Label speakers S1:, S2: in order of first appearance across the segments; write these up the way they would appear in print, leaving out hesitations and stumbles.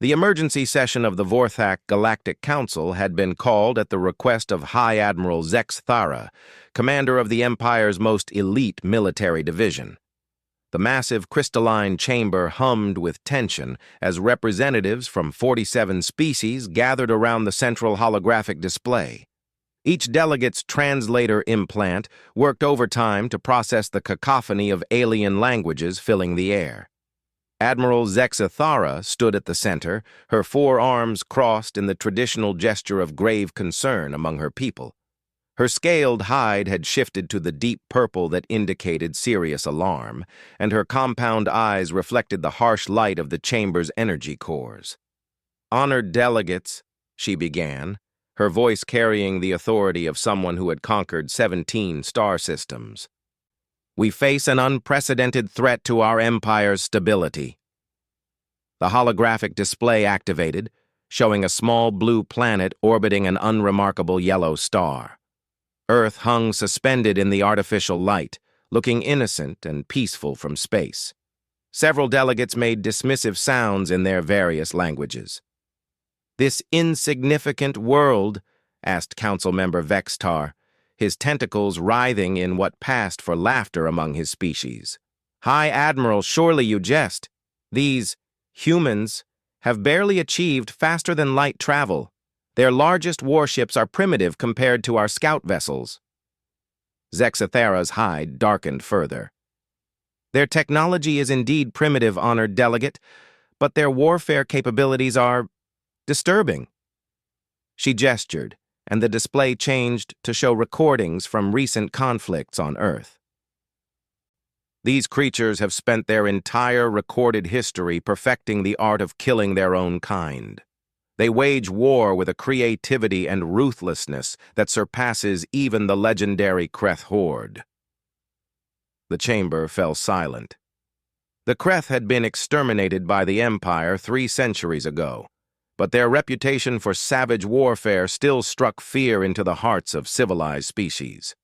S1: The emergency session of the Vorthak Galactic Council had been called at the request of High Admiral Zex Thara, commander of the Empire's most elite military division. The massive crystalline chamber hummed with tension as representatives from 47 species gathered around the central holographic display. Each delegate's translator implant worked overtime to process the cacophony of alien languages filling the air. Admiral Zexathara stood at the center, her four arms crossed in the traditional gesture of grave concern among her people. Her scaled hide had shifted to the deep purple that indicated serious alarm, and her compound eyes reflected the harsh light of the chamber's energy cores. "Honored delegates," she began, her voice carrying the authority of someone who had conquered 17 star systems. "We face an unprecedented threat to our empire's stability." The holographic display activated, showing a small blue planet orbiting an unremarkable yellow star. Earth hung suspended in the artificial light, looking innocent and peaceful from space. Several delegates made dismissive sounds in their various languages. "This insignificant world?" asked Council Member Vextar, his tentacles writhing in what passed for laughter among his species. "High Admiral, surely you jest. These humans have barely achieved faster-than-light travel. Their largest warships are primitive compared to our scout vessels." Zexathara's hide darkened further. "Their technology is indeed primitive, honored delegate, but their warfare capabilities are disturbing." She gestured, and the display changed to show recordings from recent conflicts on Earth. "These creatures have spent their entire recorded history perfecting the art of killing their own kind. They wage war with a creativity and ruthlessness that surpasses even the legendary Kreth horde." The chamber fell silent. The Kreth had been exterminated by the Empire 3 centuries ago, but their reputation for savage warfare still struck fear into the hearts of civilized species.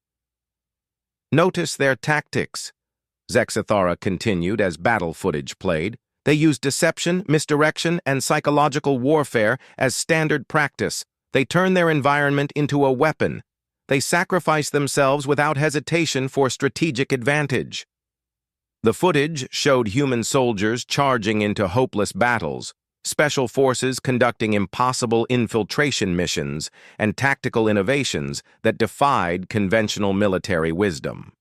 S1: "Notice their tactics," Zexathara continued as battle footage played. "They use deception, misdirection, and psychological warfare as standard practice. They turn their environment into a weapon. They sacrifice themselves without hesitation for strategic advantage." The footage showed human soldiers charging into hopeless battles, special forces conducting impossible infiltration missions, and tactical innovations that defied conventional military wisdom.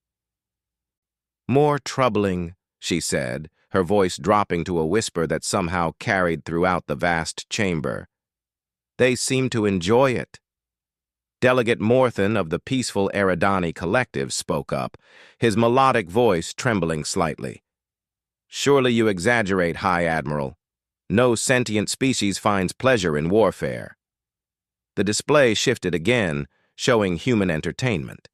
S1: "More troubling," she said, her voice dropping to a whisper that somehow carried throughout the vast chamber. "They seem to enjoy it." Delegate Morthan of the peaceful Eridani Collective spoke up, his melodic voice trembling slightly. "Surely you exaggerate, High Admiral. No sentient species finds pleasure in warfare." The display shifted again, showing human entertainment.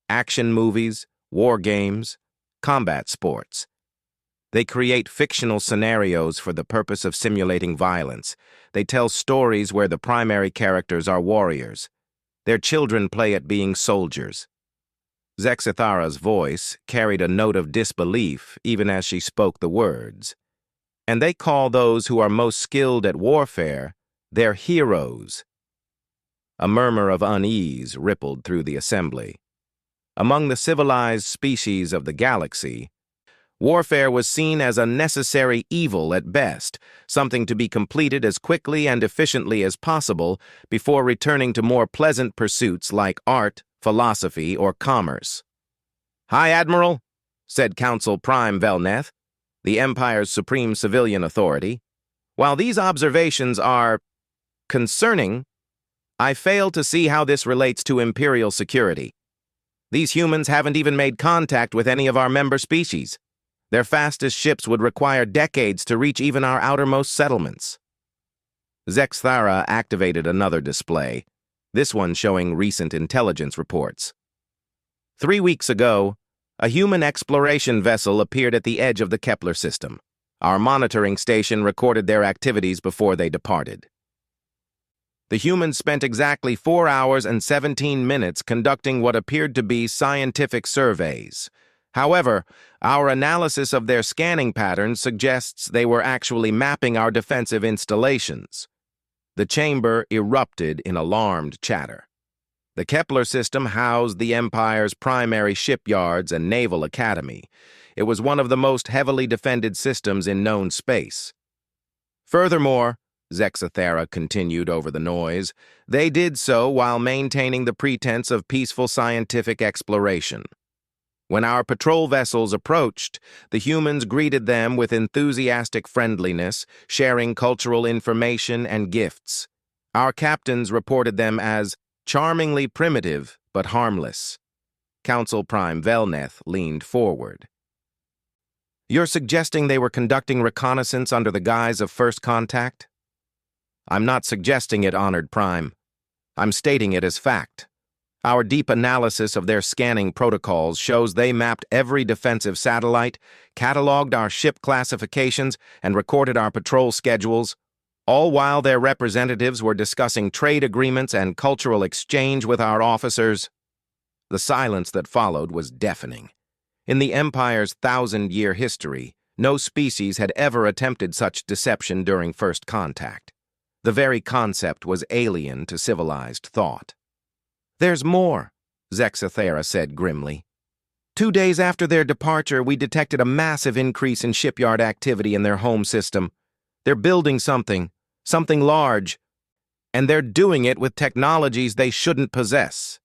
S1: Action movies, war games, combat sports. They create fictional scenarios for the purpose of simulating violence. They tell stories where the primary characters are warriors. Their children play at being soldiers. Zexathara's voice carried a note of disbelief even as she spoke the words. "And they call those who are most skilled at warfare their heroes." A murmur of unease rippled through the assembly. Among the civilized species of the galaxy, warfare was seen as a necessary evil at best, something to be completed as quickly and efficiently as possible before returning to more pleasant pursuits like art, philosophy, or commerce. "High Admiral," said Council Prime Velneth, the Empire's supreme civilian authority, "while these observations are concerning, I fail to see how this relates to Imperial security. These humans haven't even made contact with any of our member species. Their fastest ships would require decades to reach even our outermost settlements." Zexthara activated another display, this one showing recent intelligence reports. 3 weeks ago, a human exploration vessel appeared at the edge of the Kepler system. Our monitoring station recorded their activities before they departed. The humans spent exactly 4 hours and 17 minutes conducting what appeared to be scientific surveys. However, our analysis of their scanning patterns suggests they were actually mapping our defensive installations. The chamber erupted in alarmed chatter. The Kepler system housed the Empire's primary shipyards and naval academy. It was one of the most heavily defended systems in known space. Furthermore, Zexathera continued over the noise, they did so while maintaining the pretense of peaceful scientific exploration. When our patrol vessels approached, the humans greeted them with enthusiastic friendliness, sharing cultural information and gifts. Our captains reported them as charmingly primitive but harmless. Council Prime Velneth leaned forward. You're suggesting they were conducting reconnaissance under the guise of first contact? I'm not suggesting it, Honored Prime. I'm stating it as fact. Our deep analysis of their scanning protocols shows they mapped every defensive satellite, cataloged our ship classifications, and recorded our patrol schedules, all while their representatives were discussing trade agreements and cultural exchange with our officers. The silence that followed was deafening. In the Empire's 1,000-year history, no species had ever attempted such deception during first contact. The very concept was alien to civilized thought. There's more, Zexathera said grimly. 2 days after their departure, we detected a massive increase in shipyard activity in their home system. They're building something large, and they're doing it with technologies they shouldn't possess.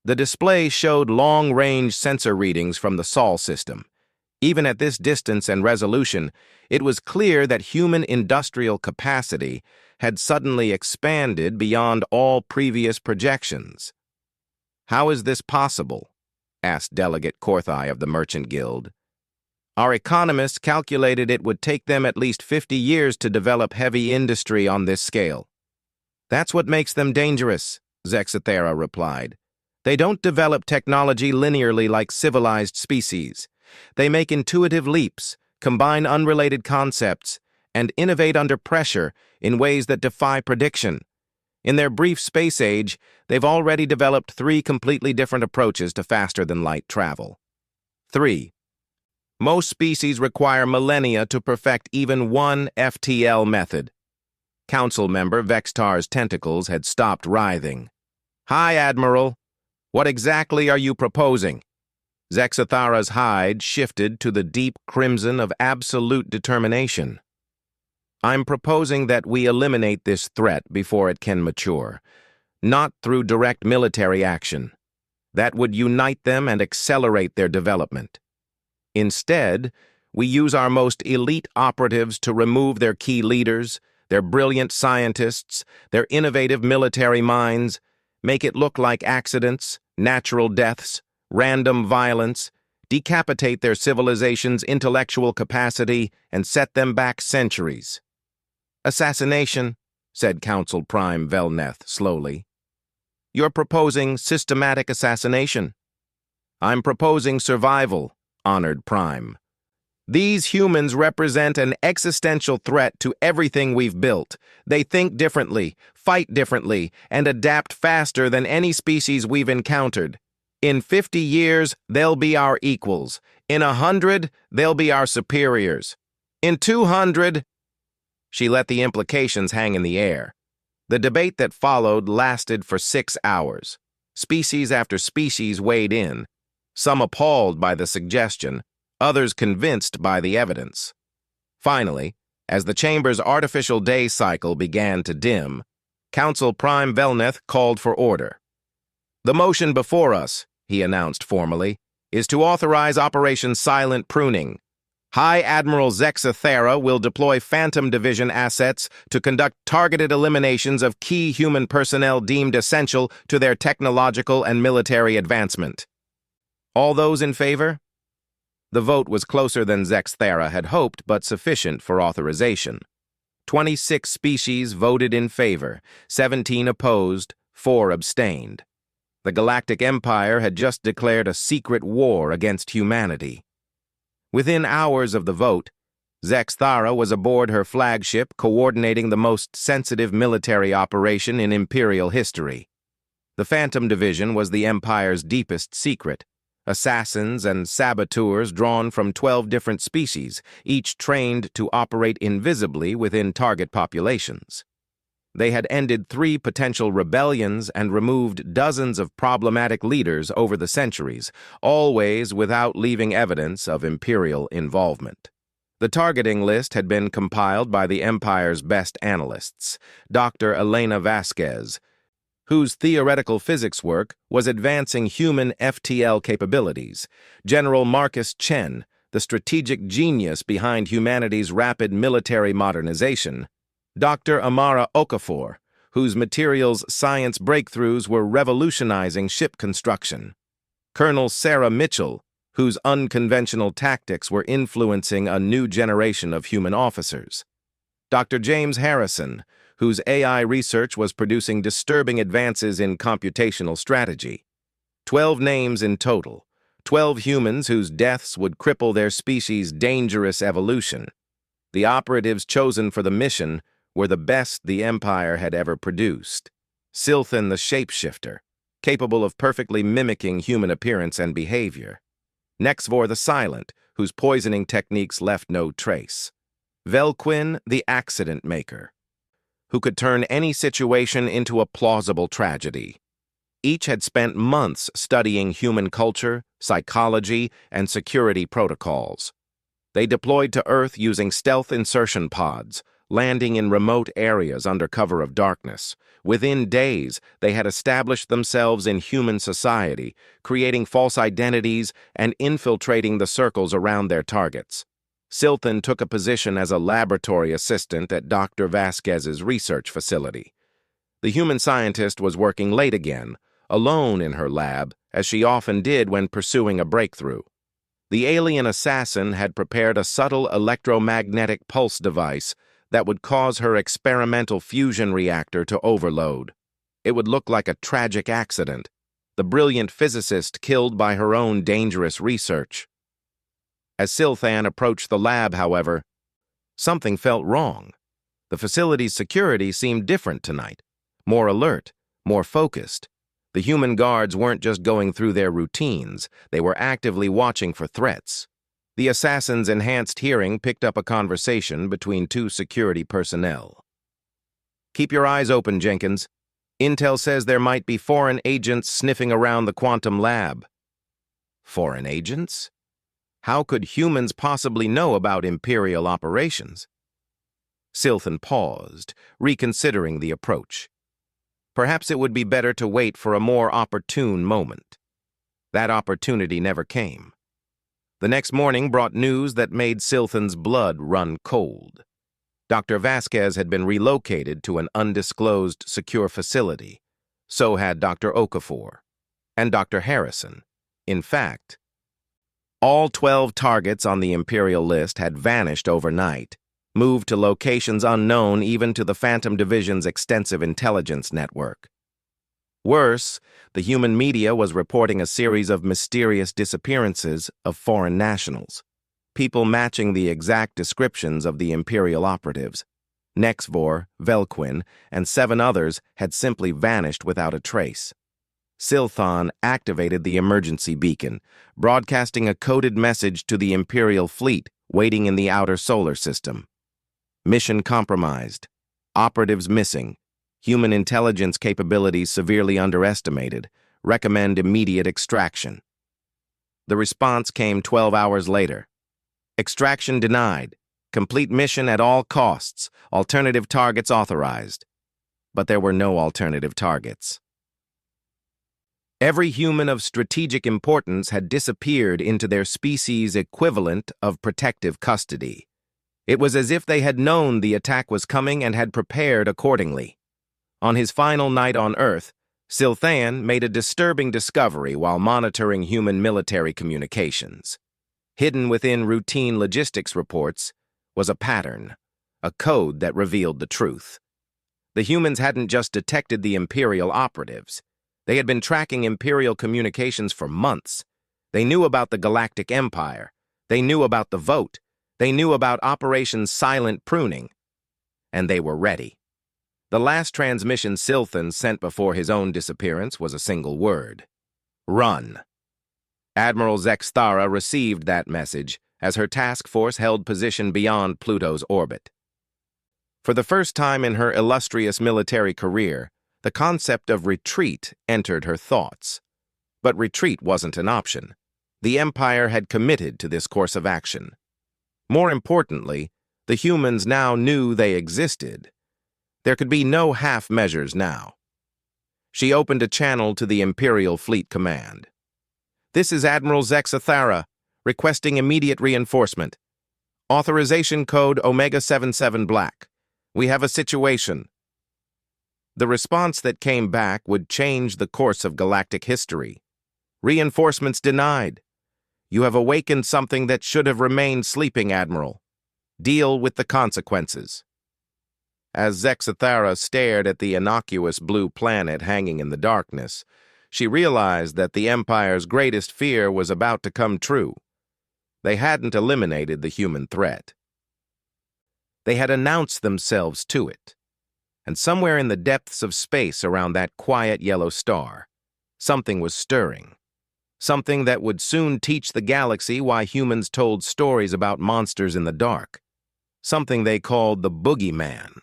S1: The display showed long-range sensor readings from the Sol system. Even at this distance and resolution, it was clear that human industrial capacity had suddenly expanded beyond all previous projections. How is this possible? Asked Delegate Korthai of the Merchant Guild. Our economists calculated it would take them at least 50 years to develop heavy industry on this scale. That's what makes them dangerous, Zexathera replied. They don't develop technology linearly like civilized species. They make intuitive leaps, combine unrelated concepts, and innovate under pressure in ways that defy prediction. In their brief space age, they've already developed 3 completely different approaches to faster-than-light travel. 3. Most species require millennia to perfect even one FTL method. Council member Vextar's tentacles had stopped writhing. Hi, Admiral. What exactly are you proposing? Zexathera's hide shifted to the deep crimson of absolute determination. I'm proposing that we eliminate this threat before it can mature, not through direct military action. That would unite them and accelerate their development. Instead, we use our most elite operatives to remove their key leaders, their brilliant scientists, their innovative military minds, make it look like accidents, natural deaths, random violence, decapitate their civilization's intellectual capacity, and set them back centuries. Assassination, said Council Prime Velneth slowly. You're proposing systematic assassination. I'm proposing survival, Honored Prime. These humans represent an existential threat to everything we've built. They think differently, fight differently, and adapt faster than any species we've encountered. In 50 years, they'll be our equals. In 100, they'll be our superiors. In 200, she let the implications hang in the air. The debate that followed lasted for 6 hours. Species after species weighed in, some appalled by the suggestion, others convinced by the evidence. Finally, as the chamber's artificial day cycle began to dim, Council Prime Velneth called for order. The motion before us, he announced formally, is to authorize Operation Silent Pruning. High Admiral Zexathera will deploy Phantom Division assets to conduct targeted eliminations of key human personnel deemed essential to their technological and military advancement. All those in favor? The vote was closer than Zexathera had hoped, but sufficient for authorization. 26 species voted in favor, 17 opposed, 4 abstained. The Galactic Empire had just declared a secret war against humanity. Within hours of the vote, Zexathera was aboard her flagship coordinating the most sensitive military operation in Imperial history. The Phantom Division was the Empire's deepest secret, Assassins and saboteurs drawn from 12 different species, each trained to operate invisibly within target populations. They had ended 3 potential rebellions and removed dozens of problematic leaders over the centuries, always without leaving evidence of Imperial involvement. The targeting list had been compiled by the Empire's best analysts, Dr. Elena Vasquez, whose theoretical physics work was advancing human FTL capabilities, General Marcus Chen, the strategic genius behind humanity's rapid military modernization, Dr. Amara Okafor, whose materials science breakthroughs were revolutionizing ship construction, Colonel Sarah Mitchell, whose unconventional tactics were influencing a new generation of human officers, Dr. James Harrison, whose AI research was producing disturbing advances in computational strategy. 12 names in total, 12 humans whose deaths would cripple their species' dangerous evolution. The operatives chosen for the mission were the best the Empire had ever produced. Silthan the Shapeshifter, capable of perfectly mimicking human appearance and behavior. Nexvor the Silent, whose poisoning techniques left no trace. Velquin the Accident Maker, who could turn any situation into a plausible tragedy. Each had spent months studying human culture, psychology, and security protocols. They deployed to Earth using stealth insertion pods, landing in remote areas under cover of darkness. Within days, they had established themselves in human society, creating false identities and infiltrating the circles around their targets. Silthan took a position as a laboratory assistant at Dr. Vasquez's research facility. The human scientist was working late again, alone in her lab, as she often did when pursuing a breakthrough. The alien assassin had prepared a subtle electromagnetic pulse device that would cause her experimental fusion reactor to overload. It would look like a tragic accident, the brilliant physicist killed by her own dangerous research. As Silthan approached the lab, however, something felt wrong. The facility's security seemed different tonight, more alert, more focused. The human guards weren't just going through their routines, they were actively watching for threats. The assassin's enhanced hearing picked up a conversation between 2 security personnel. "Keep your eyes open, Jenkins. Intel says there might be foreign agents sniffing around the quantum lab." Foreign agents? How could humans possibly know about Imperial operations? Silthan paused, reconsidering the approach. Perhaps it would be better to wait for a more opportune moment. That opportunity never came. The next morning brought news that made Silthan's blood run cold. Dr. Vasquez had been relocated to an undisclosed secure facility. So had Dr. Okafor and Dr. Harrison. In fact, all 12 targets on the Imperial list had vanished overnight, moved to locations unknown even to the Phantom Division's extensive intelligence network. Worse, the human media was reporting a series of mysterious disappearances of foreign nationals, people matching the exact descriptions of the Imperial operatives. Nexvor, Velquin, and 7 others had simply vanished without a trace. Silthan activated the emergency beacon, broadcasting a coded message to the Imperial fleet waiting in the outer solar system. Mission compromised. Operatives missing. Human intelligence capabilities severely underestimated. Recommend immediate extraction. The response came 12 hours later. Extraction denied. Complete mission at all costs. Alternative targets authorized. But there were no alternative targets. Every human of strategic importance had disappeared into their species' equivalent of protective custody. It was as if they had known the attack was coming and had prepared accordingly. On his final night on Earth, Silthan made a disturbing discovery while monitoring human military communications. Hidden within routine logistics reports was a pattern, a code that revealed the truth. The humans hadn't just detected the Imperial operatives. They had been tracking Imperial communications for months. They knew about the Galactic Empire. They knew about the vote. They knew about Operation Silent Pruning. And they were ready. The last transmission Silthan sent before his own disappearance was a single word: run. Admiral Zexthara received that message as her task force held position beyond Pluto's orbit. For the first time in her illustrious military career, the concept of retreat entered her thoughts. But retreat wasn't an option. The Empire had committed to this course of action. More importantly, the humans now knew they existed. There could be no half measures now. She opened a channel to the Imperial Fleet Command. "This is Admiral Zexthara, requesting immediate reinforcement. Authorization code Omega-77 Black. We have a situation." The response that came back would change the course of galactic history. "Reinforcements denied. You have awakened something that should have remained sleeping, Admiral. Deal with the consequences." As Zexthara stared at the innocuous blue planet hanging in the darkness, she realized that the Empire's greatest fear was about to come true. They hadn't eliminated the human threat. They had announced themselves to it. And somewhere in the depths of space around that quiet yellow star, something was stirring. Something that would soon teach the galaxy why humans told stories about monsters in the dark. Something they called the Boogeyman.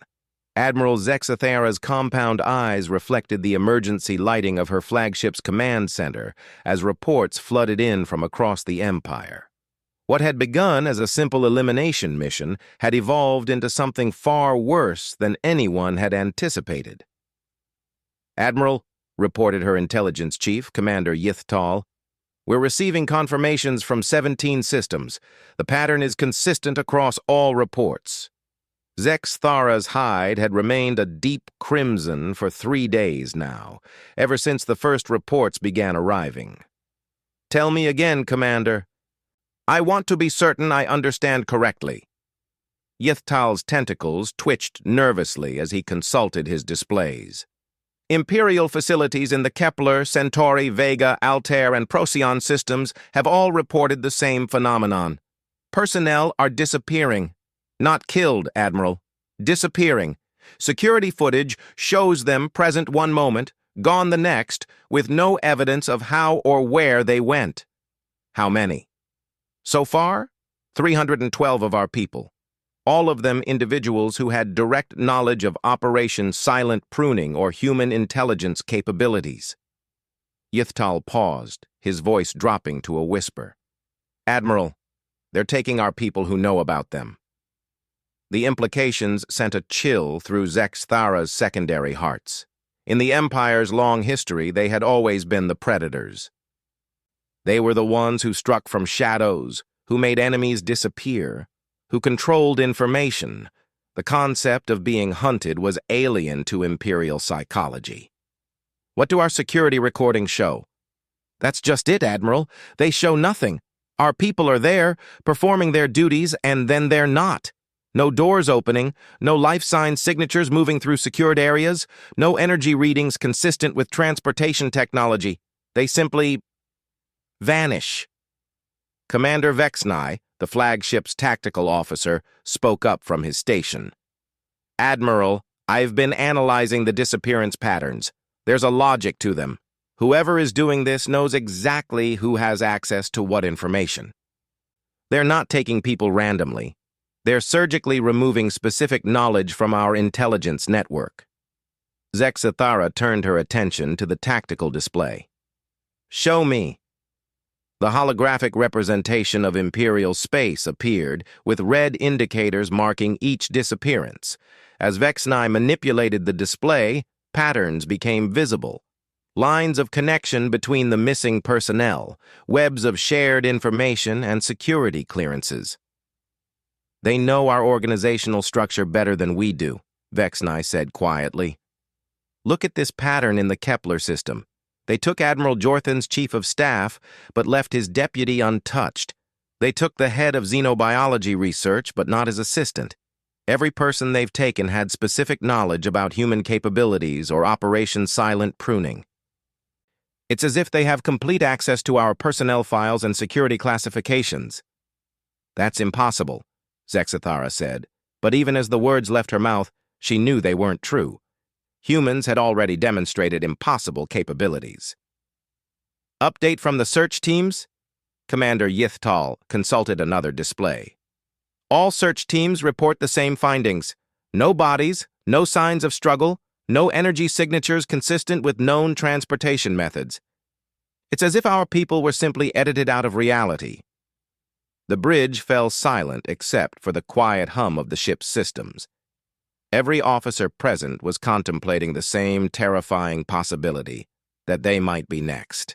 S1: Admiral Zexthara's compound eyes reflected the emergency lighting of her flagship's command center as reports flooded in from across the Empire. What had begun as a simple elimination mission had evolved into something far worse than anyone had anticipated. "Admiral," reported her intelligence chief, Commander Yithtal, "we're receiving confirmations from 17 systems. The pattern is consistent across all reports." Zexthara's hide had remained a deep crimson for 3 days now, ever since the first reports began arriving. "Tell me again, Commander. I want to be certain I understand correctly." Yithtal's tentacles twitched nervously as he consulted his displays. "Imperial facilities in the Kepler, Centauri, Vega, Altair, and Procyon systems have all reported the same phenomenon. Personnel are disappearing. Not killed, Admiral. Disappearing. Security footage shows them present one moment, gone the next, with no evidence of how or where they went." "How many?" "So far, 312 of our people. All of them individuals who had direct knowledge of Operation Silent Pruning or human intelligence capabilities." Yithtal paused, his voice dropping to a whisper. "Admiral, they're taking our people who know about them." The implications sent a chill through Zexthara's secondary hearts. In the Empire's long history, they had always been the predators. They were the ones who struck from shadows, who made enemies disappear, who controlled information. The concept of being hunted was alien to Imperial psychology. "What do our security recordings show?" "That's just it, Admiral. They show nothing. Our people are there, performing their duties, and then they're not. No doors opening, no life sign signatures moving through secured areas, no energy readings consistent with transportation technology. They simply vanish." Commander Vexnai, the flagship's tactical officer, spoke up from his station. "Admiral, I've been analyzing the disappearance patterns. There's a logic to them. Whoever is doing this knows exactly who has access to what information. They're not taking people randomly. They're surgically removing specific knowledge from our intelligence network." Zexthara turned her attention to the tactical display. "Show me." The holographic representation of Imperial space appeared, with red indicators marking each disappearance. As Vexnai manipulated the display, patterns became visible. Lines of connection between the missing personnel, webs of shared information, and security clearances. "They know our organizational structure better than we do," Vexnai said quietly. "Look at this pattern in the Kepler system. They took Admiral Jorthan's chief of staff, but left his deputy untouched. They took the head of xenobiology research, but not his assistant. Every person they've taken had specific knowledge about human capabilities or Operation Silent Pruning. It's as if they have complete access to our personnel files and security classifications." "That's impossible," Zexthara said, but even as the words left her mouth, she knew they weren't true. Humans had already demonstrated impossible capabilities. "Update from the search teams," Commander Yithtal consulted another display. All search teams report the same findings. No bodies, no signs of struggle, no energy signatures consistent with known transportation methods. It's as if our people were simply edited out of reality. The bridge fell silent except for the quiet hum of the ship's systems. Every officer present was contemplating the same terrifying possibility, that they might be next.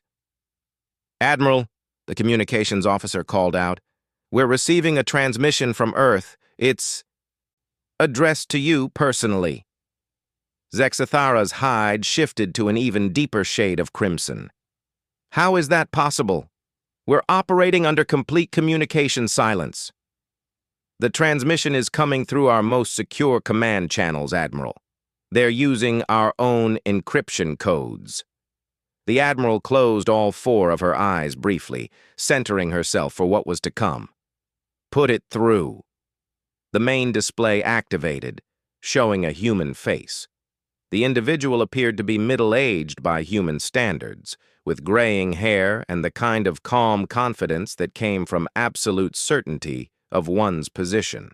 S1: "Admiral," the communications officer called out, "we're receiving a transmission from Earth. It's addressed to you personally." Zexathara's hide shifted to an even deeper shade of crimson. "How is that possible? We're operating under complete communication silence." "The transmission is coming through our most secure command channels, Admiral. They're using our own encryption codes." The Admiral closed all four of her eyes briefly, centering herself for what was to come. "Put it through." The main display activated, showing a human face. The individual appeared to be middle-aged by human standards, with graying hair and the kind of calm confidence that came from absolute certainty of one's position.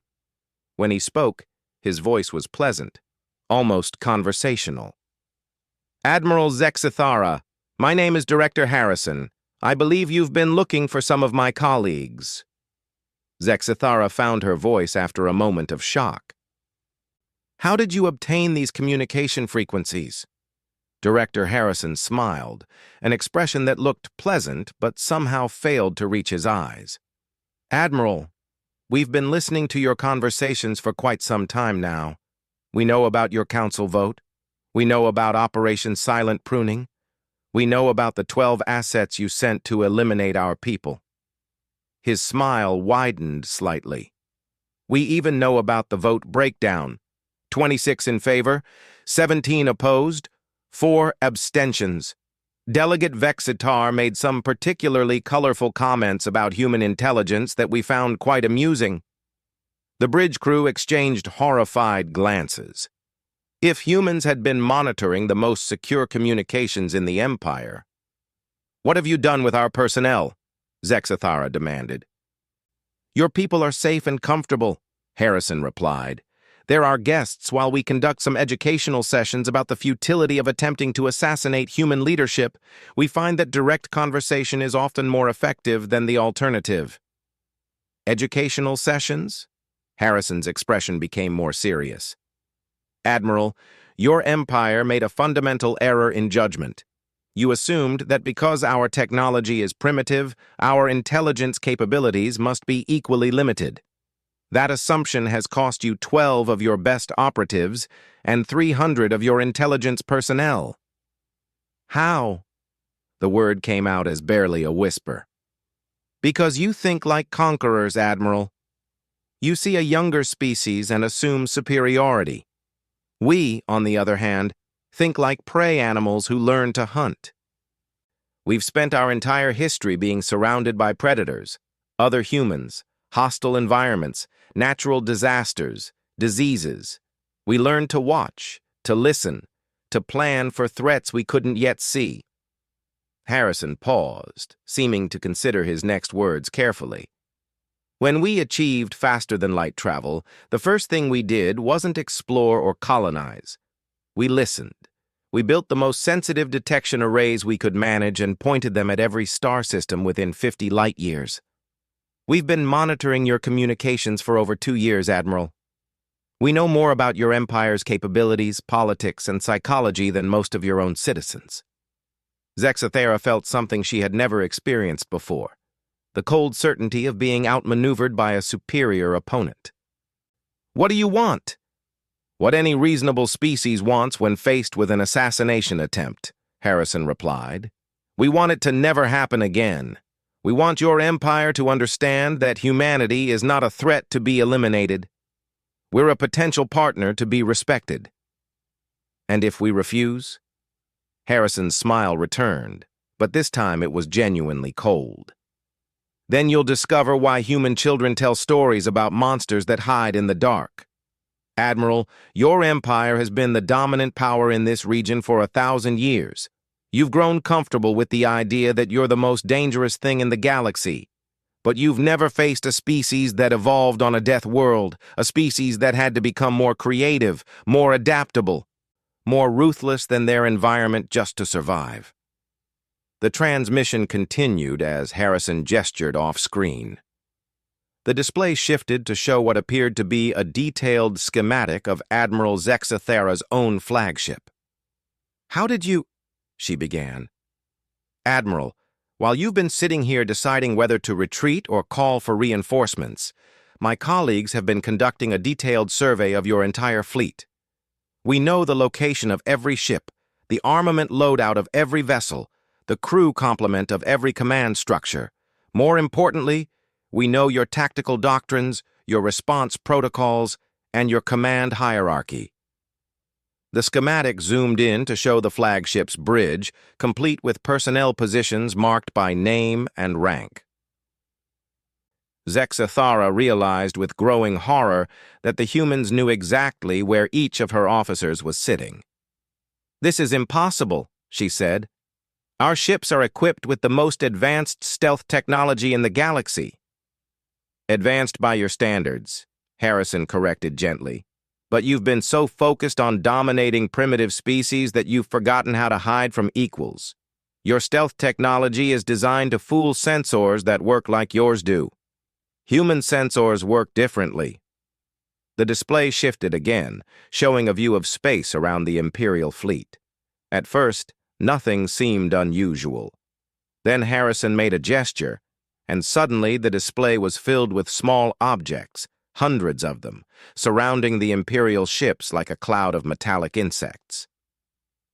S1: When he spoke, his voice was pleasant, almost conversational. "Admiral Zexathara, my name is Director Harrison. I believe you've been looking for some of my colleagues." Zexathara found her voice after a moment of shock. "How did you obtain these communication frequencies?" Director Harrison smiled, an expression that looked pleasant but somehow failed to reach his eyes. "Admiral, we've been listening to your conversations for quite some time now. We know about your council vote. We know about Operation Silent Pruning. We know about the 12 assets you sent to eliminate our people." His smile widened slightly. "We even know about the vote breakdown. 26 in favor, 17 opposed, 4 abstentions. Delegate Vexitar made some particularly colorful comments about human intelligence that we found quite amusing." The bridge crew exchanged horrified glances. If humans had been monitoring the most secure communications in the Empire— "What have you done with our personnel?" Zexathara demanded. "Your people are safe and comfortable," Harrison replied. "They're our guests while we conduct some educational sessions about the futility of attempting to assassinate human leadership. We find that direct conversation is often more effective than the alternative." "Educational sessions?" Harrison's expression became more serious. "Admiral, your empire made a fundamental error in judgment. You assumed that because our technology is primitive, our intelligence capabilities must be equally limited. That assumption has cost you 12 of your best operatives and 300 of your intelligence personnel." "How?" The word came out as barely a whisper. "Because you think like conquerors, Admiral. You see a younger species and assume superiority. We, on the other hand, think like prey animals who learn to hunt. We've spent our entire history being surrounded by predators, other humans, hostile environments, natural disasters, diseases. We learned to watch, to listen, to plan for threats we couldn't yet see." Harrison paused, seeming to consider his next words carefully. "When we achieved faster-than-light travel, the first thing we did wasn't explore or colonize. We listened. We built the most sensitive detection arrays we could manage and pointed them at every star system within 50 light-years. We've been monitoring your communications for over 2 years, Admiral. We know more about your empire's capabilities, politics, and psychology than most of your own citizens." Zexathara felt something she had never experienced before, the cold certainty of being outmaneuvered by a superior opponent. "What do you want?" "What any reasonable species wants when faced with an assassination attempt," Harrison replied. "We want it to never happen again. We want your empire to understand that humanity is not a threat to be eliminated. We're a potential partner to be respected." "And if we refuse?" Harrison's smile returned, but this time it was genuinely cold. "Then you'll discover why human children tell stories about monsters that hide in the dark. Admiral, your empire has been the dominant power in this region for 1,000 years. You've grown comfortable with the idea that you're the most dangerous thing in the galaxy, But you've never faced a species that evolved on a death world, a species that had to become more creative, more adaptable, more ruthless than their environment just to survive. The transmission continued as Harrison gestured off-screen. The display shifted to show what appeared to be a detailed schematic of Admiral Zexathera's own flagship. "How did you—" she began. "Admiral, while you've been sitting here deciding whether to retreat or call for reinforcements, my colleagues have been conducting a detailed survey of your entire fleet. We know the location of every ship, the armament loadout of every vessel, the crew complement of every command structure. More importantly, we know your tactical doctrines, your response protocols, and your command hierarchy." The schematic zoomed in to show the flagship's bridge, complete with personnel positions marked by name and rank. Zexathara realized with growing horror that the humans knew exactly where each of her officers was sitting. "This is impossible," she said. "Our ships are equipped with the most advanced stealth technology in the galaxy." "Advanced by your standards," Harrison corrected gently. "But you've been so focused on dominating primitive species that you've forgotten how to hide from equals. Your stealth technology is designed to fool sensors that work like yours do. Human sensors work differently." The display shifted again, showing a view of space around the Imperial fleet. At first, nothing seemed unusual. Then Harrison made a gesture, and suddenly the display was filled with small objects, hundreds of them, surrounding the Imperial ships like a cloud of metallic insects.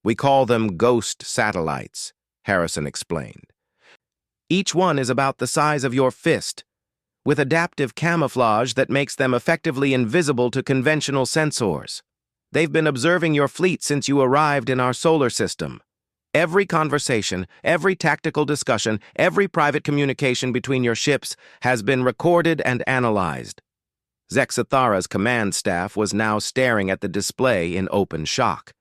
S1: "We call them ghost satellites," Harrison explained. "Each one is about the size of your fist, with adaptive camouflage that makes them effectively invisible to conventional sensors. They've been observing your fleet since you arrived in our solar system. Every conversation, every tactical discussion, every private communication between your ships has been recorded and analyzed." Zexathara's command staff was now staring at the display in open shock.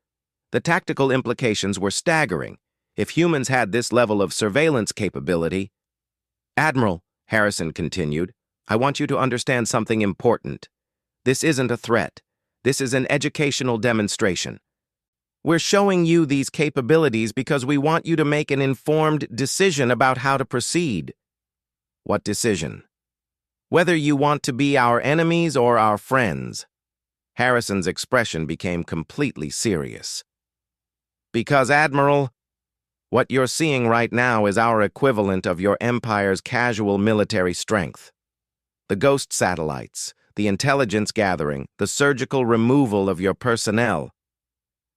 S1: The tactical implications were staggering. If humans had this level of surveillance capability— "Admiral," Harrison continued, "I want you to understand something important. This isn't a threat. This is an educational demonstration. We're showing you these capabilities because we want you to make an informed decision about how to proceed." "What decision?" "Whether you want to be our enemies or our friends." Harrison's expression became completely serious. "Because, Admiral, what you're seeing right now is our equivalent of your Empire's casual military strength. The ghost satellites, the intelligence gathering, the surgical removal of your personnel.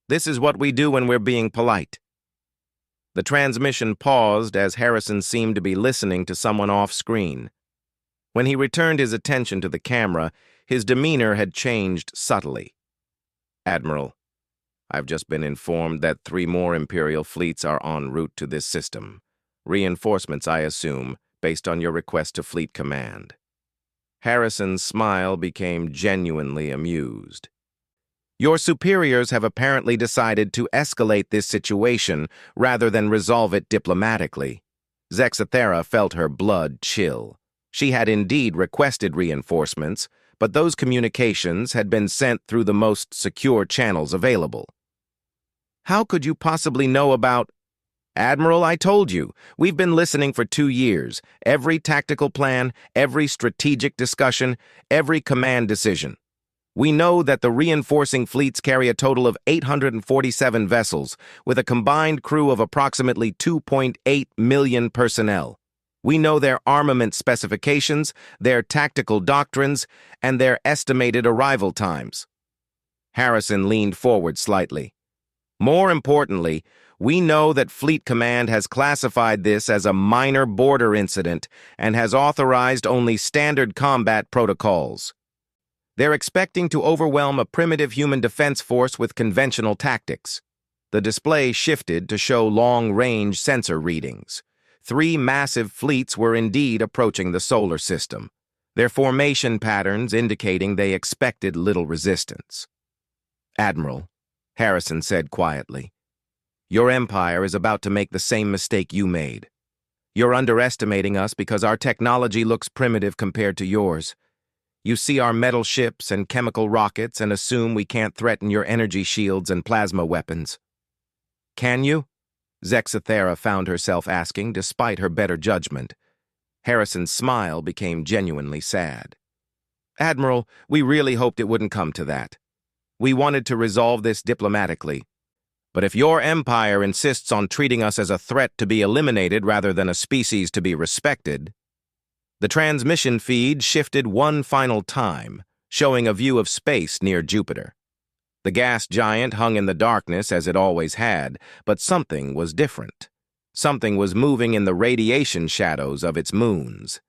S1: This is what we do when we're being polite." The transmission paused as Harrison seemed to be listening to someone off-screen. When he returned his attention to the camera, his demeanor had changed subtly. "Admiral, I've just been informed that 3 more Imperial fleets are en route to this system. Reinforcements, I assume, based on your request to Fleet Command." Harrison's smile became genuinely amused. "Your superiors have apparently decided to escalate this situation rather than resolve it diplomatically." Zexathera felt her blood chill. She had indeed requested reinforcements, but those communications had been sent through the most secure channels available. "How could you possibly know about—" "Admiral, I told you, we've been listening for 2 years. Every tactical plan, every strategic discussion, every command decision. We know that the reinforcing fleets carry a total of 847 vessels, with a combined crew of approximately 2.8 million personnel. We know their armament specifications, their tactical doctrines, and their estimated arrival times." Harrison leaned forward slightly. "More importantly, we know that Fleet Command has classified this as a minor border incident and has authorized only standard combat protocols. They're expecting to overwhelm a primitive human defense force with conventional tactics." The display shifted to show long-range sensor readings. 3 massive fleets were indeed approaching the solar system, their formation patterns indicating they expected little resistance. "Admiral," Harrison said quietly, "your Empire is about to make the same mistake you made. You're underestimating us because our technology looks primitive compared to yours. You see our metal ships and chemical rockets and assume we can't threaten your energy shields and plasma weapons. Can you? Zexathera found herself asking, despite her better judgment. Harrison's smile became genuinely sad. Admiral, we really hoped it wouldn't come to that. We wanted to resolve this diplomatically. But if your empire insists on treating us as a threat to be eliminated rather than a species to be respected... The transmission feed shifted one final time, showing a view of space near Jupiter. The gas giant hung in the darkness as it always had, but something was different. Something was moving in the radiation shadows of its moons.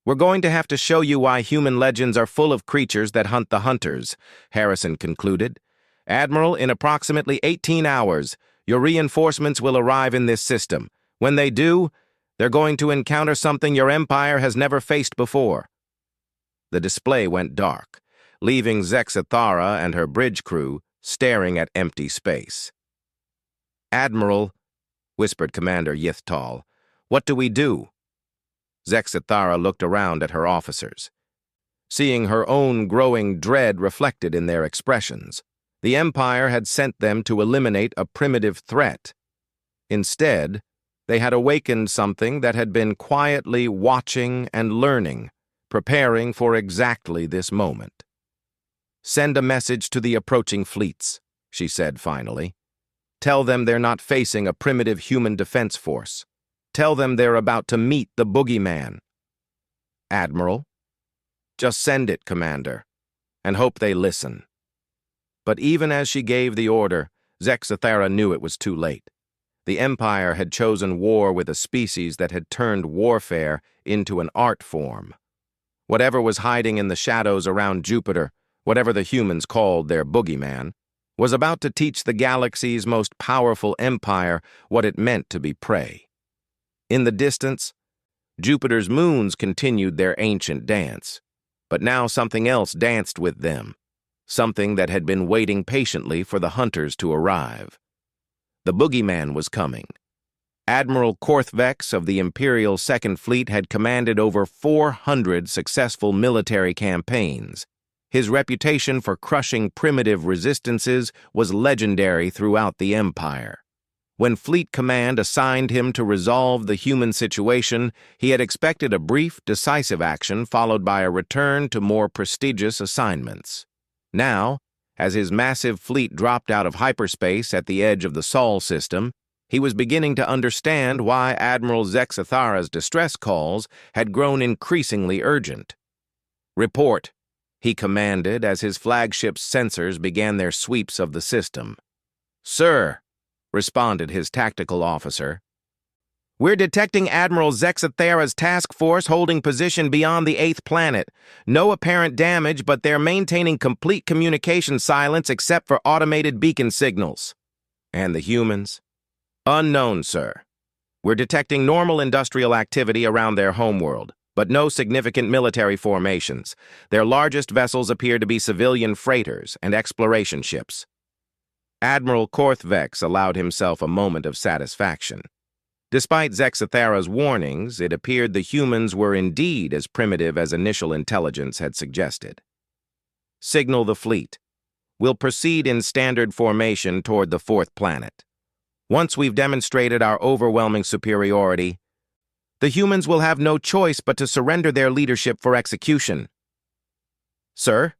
S1: We're going to have to show you why human legends are full of creatures that hunt the hunters, Harrison concluded. Admiral, in approximately 18 hours, your reinforcements will arrive in this system. When they do, they're going to encounter something your empire has never faced before. The display went dark, leaving Zexathara and her bridge crew staring at empty space. Admiral, whispered Commander Yithtal, what do we do? Zexathara looked around at her officers. Seeing her own growing dread reflected in their expressions, the Empire had sent them to eliminate a primitive threat. Instead, they had awakened something that had been quietly watching and learning, preparing for exactly this moment. Send a message to the approaching fleets, she said finally. Tell them they're not facing a primitive human defense force. Tell them they're about to meet the Boogeyman. Admiral? Just send it, Commander, and hope they listen. But even as she gave the order, Zexathara knew it was too late. The Empire had chosen war with a species that had turned warfare into an art form. Whatever was hiding in the shadows around Jupiter, whatever the humans called their Boogeyman, was about to teach the galaxy's most powerful empire what it meant to be prey. In the distance, Jupiter's moons continued their ancient dance, but now something else danced with them, something that had been waiting patiently for the hunters to arrive. The Boogeyman was coming. Admiral Korthvex of the Imperial Second Fleet had commanded over 400 successful military campaigns. His reputation for crushing primitive resistances was legendary throughout the Empire. When Fleet Command assigned him to resolve the human situation, he had expected a brief, decisive action followed by a return to more prestigious assignments. Now, as his massive fleet dropped out of hyperspace at the edge of the Sol system, he was beginning to understand why Admiral Zexathara's distress calls had grown increasingly urgent. Report, he commanded as his flagship's sensors began their sweeps of the system. Sir, responded his tactical officer. We're detecting Admiral Zexathara's task force holding position beyond the 8th planet. No apparent damage, but they're maintaining complete communication silence except for automated beacon signals. And the humans? Unknown, sir. We're detecting normal industrial activity around their homeworld, but no significant military formations. Their largest vessels appear to be civilian freighters and exploration ships. Admiral Korthvex allowed himself a moment of satisfaction. Despite Zexathara's warnings, it appeared the humans were indeed as primitive as initial intelligence had suggested. Signal the fleet. We'll proceed in standard formation toward the 4th planet. Once we've demonstrated our overwhelming superiority, the humans will have no choice but to surrender their leadership for execution. Sir,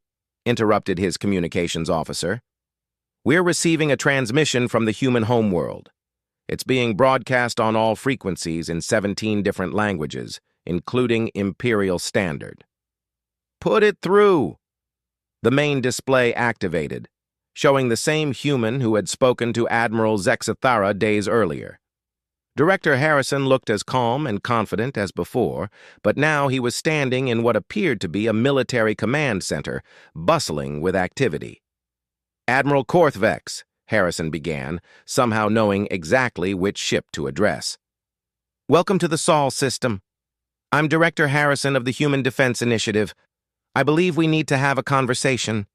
S1: interrupted his communications officer, we're receiving a transmission from the human homeworld. It's being broadcast on all frequencies in 17 different languages, including Imperial Standard. Put it through! The main display activated, showing the same human who had spoken to Admiral Zexathara days earlier. Director Harrison looked as calm and confident as before, but now he was standing in what appeared to be a military command center, bustling with activity. Admiral Korthvex, Harrison began, somehow knowing exactly which ship to address. Welcome to the Sol system. I'm Director Harrison of the Human Defense Initiative. I believe we need to have a conversation.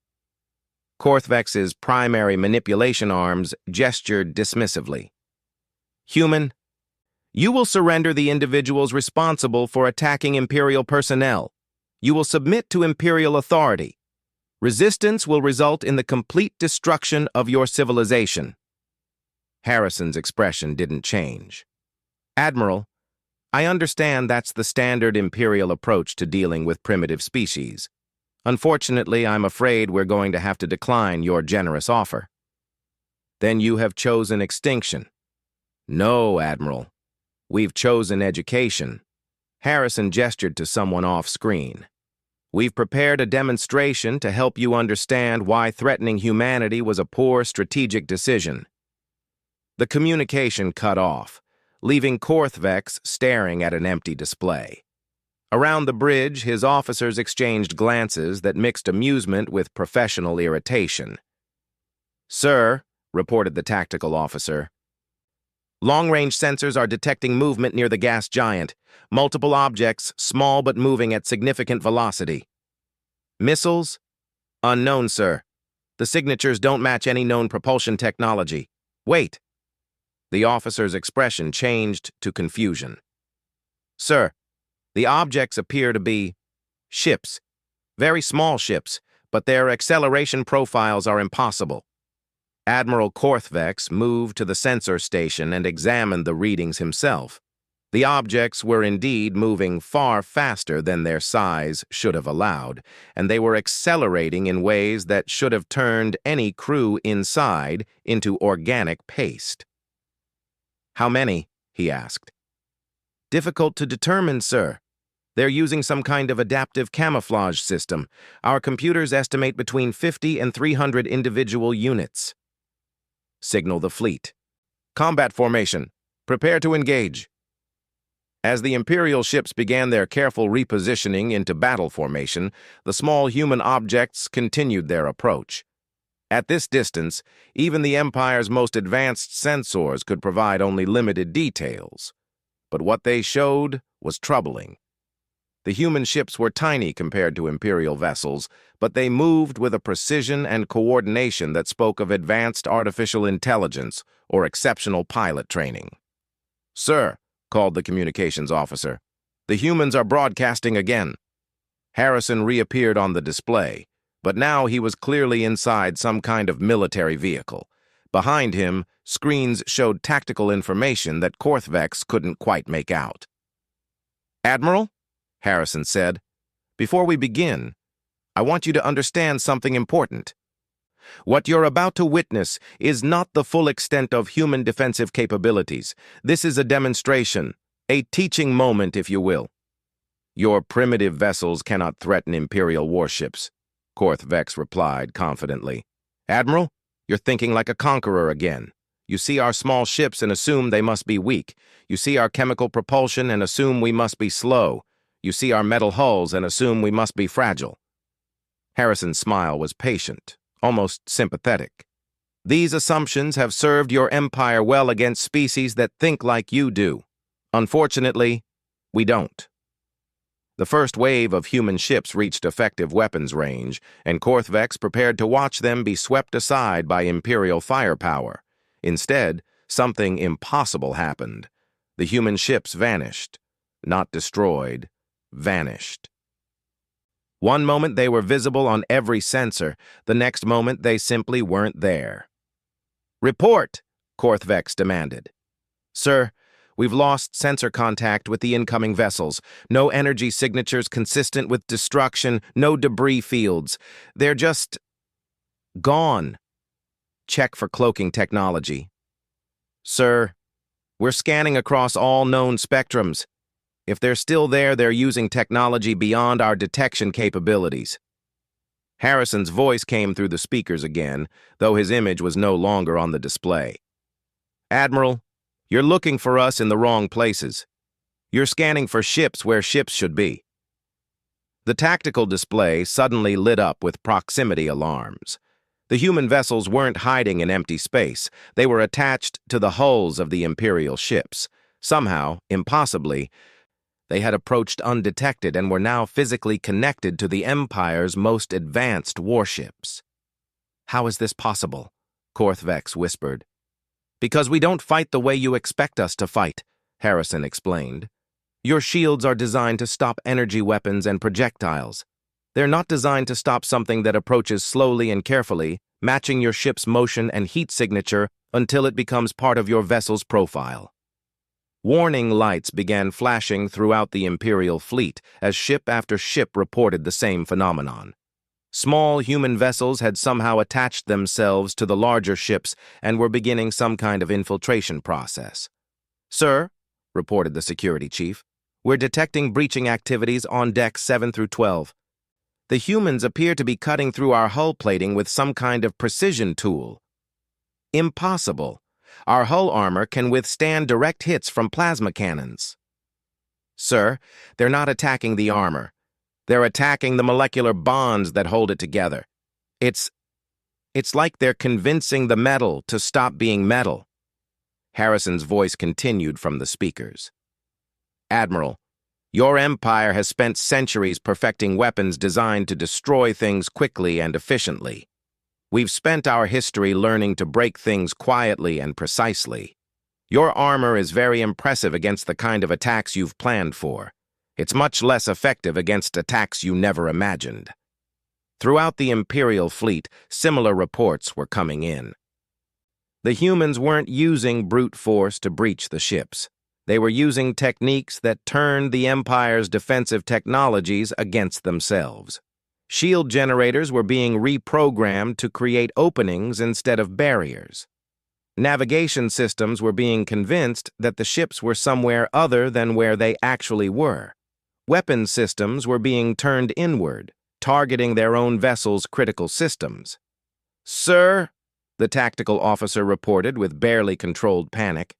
S1: Korthvex's primary manipulation arms gestured dismissively. Human, You will surrender the individuals responsible for attacking Imperial personnel. You will submit to Imperial authority. Resistance will result in the complete destruction of your civilization. Harrison's expression didn't change. Admiral, I understand that's the standard Imperial approach to dealing with primitive species. Unfortunately, I'm afraid we're going to have to decline your generous offer. Then you have chosen extinction. No, Admiral. We've chosen education. Harrison gestured to someone off-screen. We've prepared a demonstration to help you understand why threatening humanity was a poor strategic decision. The communication cut off, leaving Korthvex staring at an empty display. Around the bridge, his officers exchanged glances that mixed amusement with professional irritation. Sir, reported the tactical officer, long-range sensors are detecting movement near the gas giant. Multiple objects, small but moving at significant velocity. Missiles? Unknown, sir. The signatures don't match any known propulsion technology. Wait. The officer's expression changed to confusion. Sir, the objects appear to be ships. Very small ships, but their acceleration profiles are impossible. Admiral Korthvex moved to the sensor station and examined the readings himself. The objects were indeed moving far faster than their size should have allowed, and they were accelerating in ways that should have turned any crew inside into organic paste. How many? He asked. Difficult to determine, sir. They're using some kind of adaptive camouflage system. Our computers estimate between 50 and 300 individual units. Signal the fleet. Combat formation. Prepare to engage. As the Imperial ships began their careful repositioning into battle formation, the small human objects continued their approach. At this distance, even the Empire's most advanced sensors could provide only limited details. But what they showed was troubling. The human ships were tiny compared to Imperial vessels, but they moved with a precision and coordination that spoke of advanced artificial intelligence or exceptional pilot training. Sir, called the communications officer, the humans are broadcasting again. Harrison reappeared on the display, but now he was clearly inside some kind of military vehicle. Behind him, screens showed tactical information that Korthvex couldn't quite make out. Admiral? Harrison said, before we begin, I want you to understand something important. What you're about to witness is not the full extent of human defensive capabilities. This is a demonstration, a teaching moment, if you will. Your primitive vessels cannot threaten Imperial warships, Korthvex replied confidently. Admiral, you're thinking like a conqueror again. You see our small ships and assume they must be weak. You see our chemical propulsion and assume we must be slow. You see our metal hulls and assume we must be fragile. Harrison's smile was patient, almost sympathetic. These assumptions have served your empire well against species that think like you do. Unfortunately, we don't. The first wave of human ships reached effective weapons range, and Korthvex prepared to watch them be swept aside by Imperial firepower. Instead, something impossible happened. The human ships vanished. Not destroyed, vanished. One moment they were visible on every sensor, the next moment they simply weren't there. Report, Korthvex demanded. Sir, we've lost sensor contact with the incoming vessels. No energy signatures consistent with destruction, no debris fields. They're just gone. Check for cloaking technology. Sir, we're scanning across all known spectrums. If they're still there, they're using technology beyond our detection capabilities. Harrison's voice came through the speakers again, though his image was no longer on the display. Admiral, you're looking for us in the wrong places. You're scanning for ships where ships should be. The tactical display suddenly lit up with proximity alarms. The human vessels weren't hiding in empty space. They were attached to the hulls of the Imperial ships. Somehow, impossibly, they had approached undetected and were now physically connected to the Empire's most advanced warships. How is this possible? Korthvex whispered. Because we don't fight the way you expect us to fight, Harrison explained. "Your shields are designed to stop energy weapons and projectiles. They're not designed to stop something that approaches slowly and carefully, matching your ship's motion and heat signature until it becomes part of your vessel's profile." Warning lights began flashing throughout the Imperial fleet as ship after ship reported the same phenomenon. Small human vessels had somehow attached themselves to the larger ships and were beginning some kind of infiltration process. "Sir," reported the security chief, "we're detecting breaching activities on decks 7 through 12. The humans appear to be cutting through our hull plating with some kind of precision tool." "Impossible. Our hull armor can withstand direct hits from plasma cannons." "Sir, they're not attacking the armor. They're attacking the molecular bonds that hold it together. It's like they're convincing the metal to stop being metal." Harrison's voice continued from the speakers. "Admiral, your empire has spent centuries perfecting weapons designed to destroy things quickly and efficiently. We've spent our history learning to break things quietly and precisely. Your armor is very impressive against the kind of attacks you've planned for. It's much less effective against attacks you never imagined." Throughout the Imperial fleet, similar reports were coming in. The humans weren't using brute force to breach the ships. They were using techniques that turned the Empire's defensive technologies against themselves. Shield generators were being reprogrammed to create openings instead of barriers. Navigation systems were being convinced that the ships were somewhere other than where they actually were. Weapon systems were being turned inward, targeting their own vessels' critical systems. "Sir," the tactical officer reported with barely controlled panic,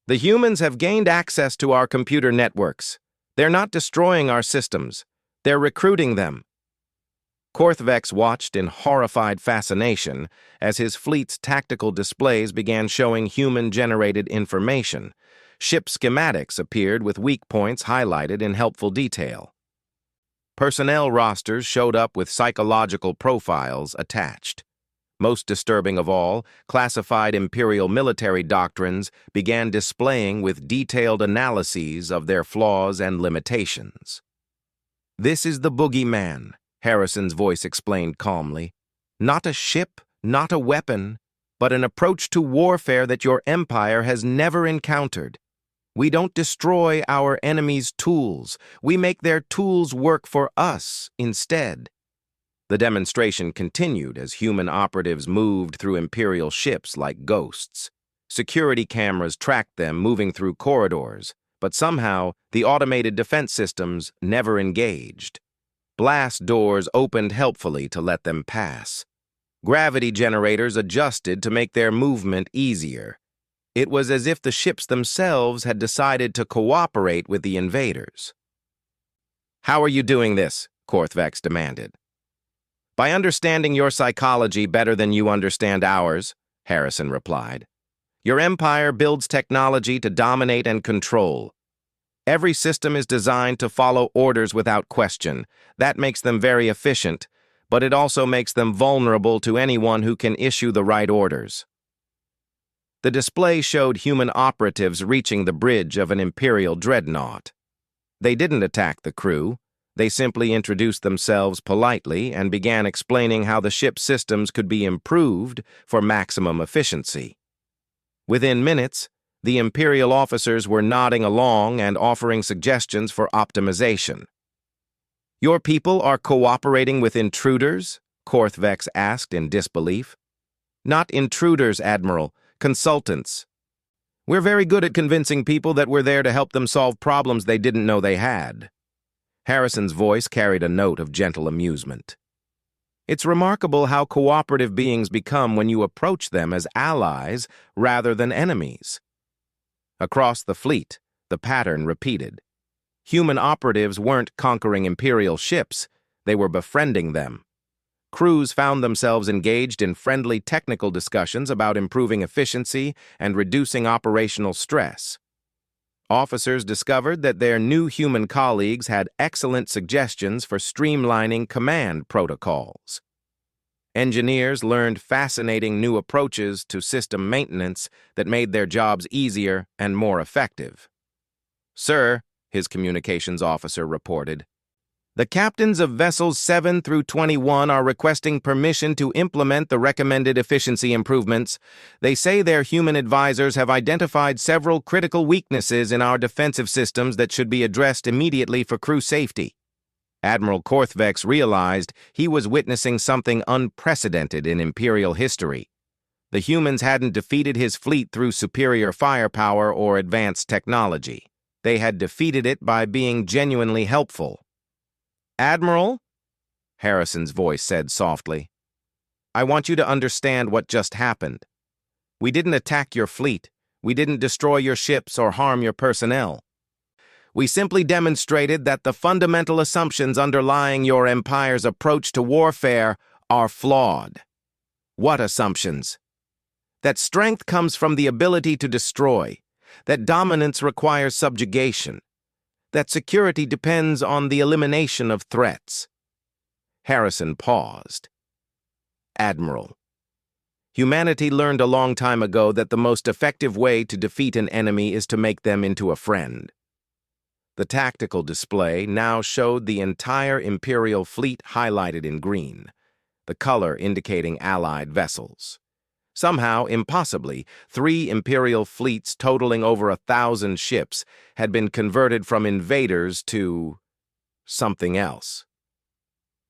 S1: "the humans have gained access to our computer networks. They're not destroying our systems. They're recruiting them." Korthvex watched in horrified fascination as his fleet's tactical displays began showing human-generated information. Ship schematics appeared with weak points highlighted in helpful detail. Personnel rosters showed up with psychological profiles attached. Most disturbing of all, classified Imperial military doctrines began displaying with detailed analyses of their flaws and limitations. "This is the Boogeyman," Harrison's voice explained calmly. "Not a ship, not a weapon, but an approach to warfare that your empire has never encountered. We don't destroy our enemies' tools. We make their tools work for us instead." The demonstration continued as human operatives moved through Imperial ships like ghosts. Security cameras tracked them moving through corridors, but somehow the automated defense systems never engaged. Blast doors opened helpfully to let them pass. Gravity generators adjusted to make their movement easier. It was as if the ships themselves had decided to cooperate with the invaders. "How are you doing this?" Korthvex demanded. "By understanding your psychology better than you understand ours," Harrison replied. "Your empire builds technology to dominate and control. Every system is designed to follow orders without question. That makes them very efficient, but it also makes them vulnerable to anyone who can issue the right orders." The display showed human operatives reaching the bridge of an Imperial dreadnought. They didn't attack the crew. They simply introduced themselves politely and began explaining how the ship's systems could be improved for maximum efficiency. Within minutes, the Imperial officers were nodding along and offering suggestions for optimization. "Your people are cooperating with intruders?" Korthvex asked in disbelief. "Not intruders, Admiral. Consultants. We're very good at convincing people that we're there to help them solve problems they didn't know they had." Harrison's voice carried a note of gentle amusement. "It's remarkable how cooperative beings become when you approach them as allies rather than enemies." Across the fleet, the pattern repeated. Human operatives weren't conquering Imperial ships, they were befriending them. Crews found themselves engaged in friendly technical discussions about improving efficiency and reducing operational stress. Officers discovered that their new human colleagues had excellent suggestions for streamlining command protocols. Engineers learned fascinating new approaches to system maintenance that made their jobs easier and more effective. Sir, his communications officer reported, the captains of vessels 7 through 21 are requesting permission to implement the recommended efficiency improvements. They say their human advisors have identified several critical weaknesses in our defensive systems that should be addressed immediately for crew safety. Admiral Korthvex realized he was witnessing something unprecedented in Imperial history. The humans hadn't defeated his fleet through superior firepower or advanced technology. They had defeated it by being genuinely helpful. Admiral, Harrison's voice said softly, I want you to understand what just happened. We didn't attack your fleet. We didn't destroy your ships or harm your personnel. We simply demonstrated that the fundamental assumptions underlying your empire's approach to warfare are flawed. What assumptions? That strength comes from the ability to destroy, that dominance requires subjugation, that security depends on the elimination of threats. Harrison paused. Admiral, humanity learned a long time ago that the most effective way to defeat an enemy is to make them into a friend. The tactical display now showed the entire Imperial fleet highlighted in green, the color indicating Allied vessels. Somehow, impossibly, 3 Imperial fleets totaling over 1,000 ships had been converted from invaders to something else.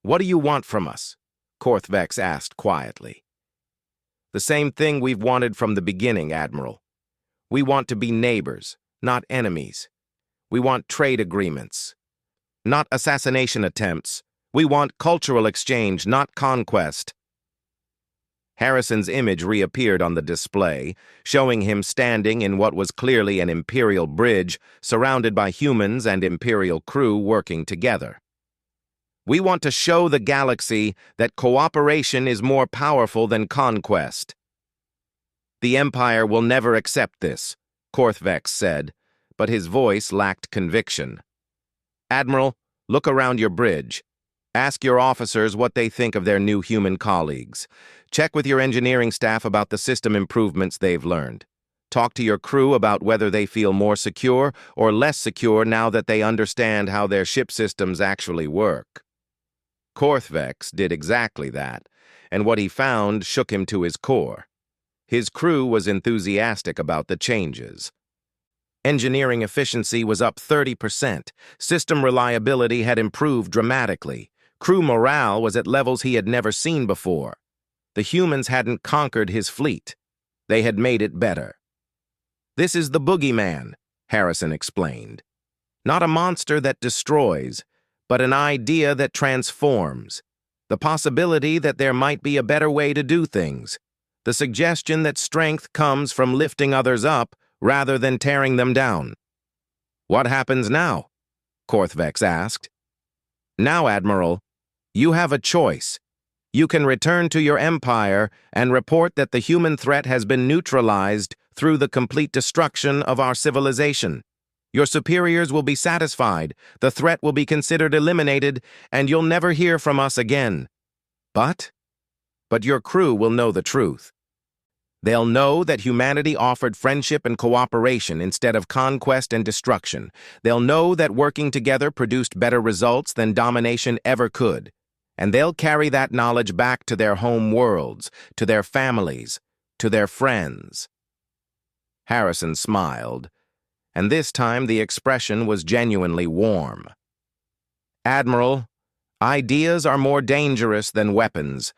S1: What do you want from us? Korthvex asked quietly. The same thing we've wanted from the beginning, Admiral. We want to be neighbors, not enemies. We want trade agreements, not assassination attempts. We want cultural exchange, not conquest. Harrison's image reappeared on the display, showing him standing in what was clearly an Imperial bridge, surrounded by humans and Imperial crew working together. We want to show the galaxy that cooperation is more powerful than conquest. The Empire will never accept this, Korthvex said, but his voice lacked conviction. Admiral, look around your bridge. Ask your officers what they think of their new human colleagues. Check with your engineering staff about the system improvements they've learned. Talk to your crew about whether they feel more secure or less secure now that they understand how their ship systems actually work. Korthvex did exactly that, and what he found shook him to his core. His crew was enthusiastic about the changes. Engineering efficiency was up 30%. System reliability had improved dramatically. Crew morale was at levels he had never seen before. The humans hadn't conquered his fleet. They had made it better. This is the Boogeyman, Harrison explained. Not a monster that destroys, but an idea that transforms. The possibility that there might be a better way to do things. The suggestion that strength comes from lifting others up rather than tearing them down. What happens now? Korthvex asked. Now, Admiral, you have a choice. You can return to your empire and report that the human threat has been neutralized through the complete destruction of our civilization. Your superiors will be satisfied, the threat will be considered eliminated, and you'll never hear from us again. But your crew will know the truth. They'll know that humanity offered friendship and cooperation instead of conquest and destruction. They'll know that working together produced better results than domination ever could. And they'll carry that knowledge back to their home worlds, to their families, to their friends. Harrison smiled, and this time the expression was genuinely warm. Admiral, ideas are more dangerous than weapons.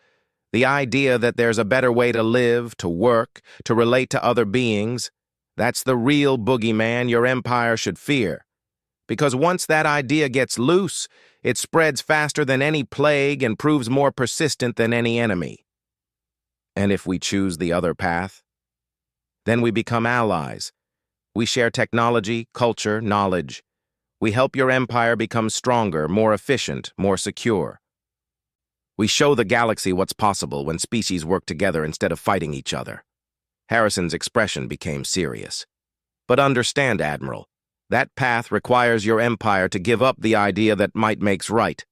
S1: The idea that there's a better way to live, to work, to relate to other beings, that's the real boogeyman your empire should fear. Because once that idea gets loose, it spreads faster than any plague and proves more persistent than any enemy. And if we choose the other path, then we become allies. We share technology, culture, knowledge. We help your empire become stronger, more efficient, more secure. We show the galaxy what's possible when species work together instead of fighting each other. Harrison's expression became serious. But understand, Admiral, that path requires your empire to give up the idea that might makes right.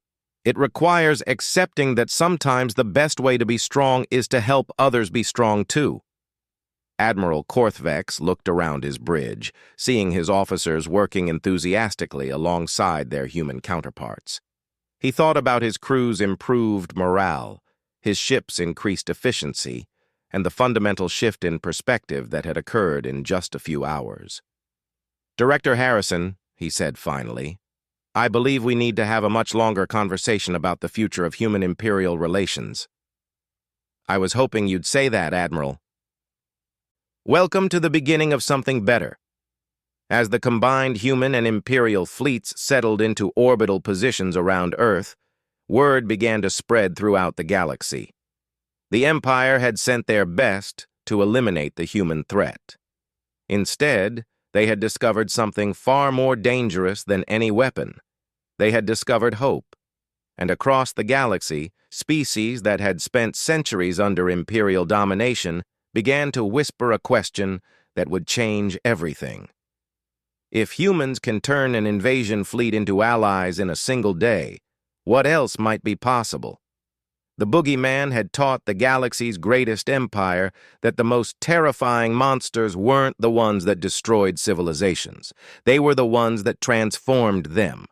S1: It requires accepting that sometimes the best way to be strong is to help others be strong too. Admiral Korthvex looked around his bridge, seeing his officers working enthusiastically alongside their human counterparts. He thought about his crew's improved morale, his ship's increased efficiency, and the fundamental shift in perspective that had occurred in just a few hours. "Director Harrison," he said finally, "I believe we need to have a much longer conversation about the future of human-imperial relations." "I was hoping you'd say that, Admiral." Welcome to the beginning of something better. As the combined human and imperial fleets settled into orbital positions around Earth, word began to spread throughout the galaxy. The Empire had sent their best to eliminate the human threat. Instead, they had discovered something far more dangerous than any weapon. They had discovered hope. And across the galaxy, species that had spent centuries under imperial domination began to whisper a question that would change everything. If humans can turn an invasion fleet into allies in a single day, what else might be possible? The Boogeyman had taught the galaxy's greatest empire that the most terrifying monsters weren't the ones that destroyed civilizations. They were the ones that transformed them.